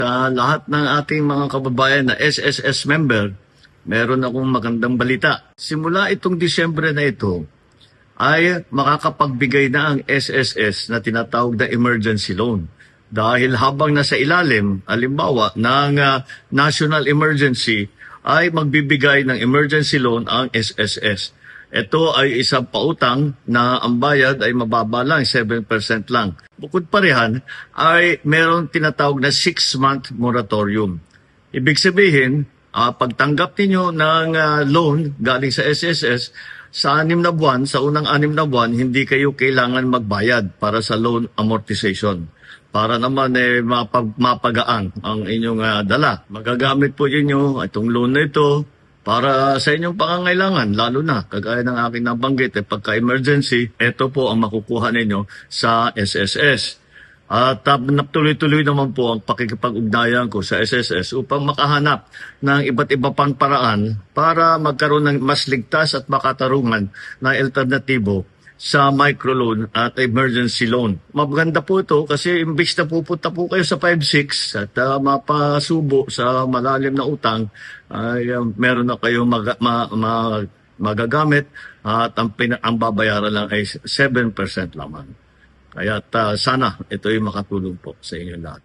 Sa lahat ng ating mga kababayan na SSS member, meron akong magandang balita. Simula itong Disyembre na ito, ay makakapagbigay na ang SSS na tinatawag na emergency loan. Dahil habang nasa ilalim, halimbawa, ng national emergency, ay magbibigay ng emergency loan ang SSS. Ito ay isang pautang na ang bayad ay mababa lang, 7% lang. Bukod pa riyan, ay meron tinatawag na 6-month moratorium. Ibig sabihin, pagtanggap ninyo ng loan galing sa SSS, sa 6 na buwan, sa unang 6 na buwan, hindi kayo kailangan magbayad para sa loan amortization. Para naman mapagaan ang inyong dala. Magagamit po ninyo itong loan na ito para sa inyong pangangailangan, lalo na, kagaya ng aking nabanggit, pagka-emergency, ito po ang makukuha ninyo sa SSS. At tuloy-tuloy naman po ang pakikipag-ugnayan ko sa SSS upang makahanap ng iba't iba pang paraan para magkaroon ng mas ligtas at makatarungan na alternatibo sa microloan at emergency loan. Maganda po ito kasi imbis na pupunta po kayo sa 5-6 at mapasubo sa malalim na utang, ay meron na kayong magagamit at ang babayaran lang ay 7% lamang. Kaya sana ito ay makatulong po sa inyo lahat.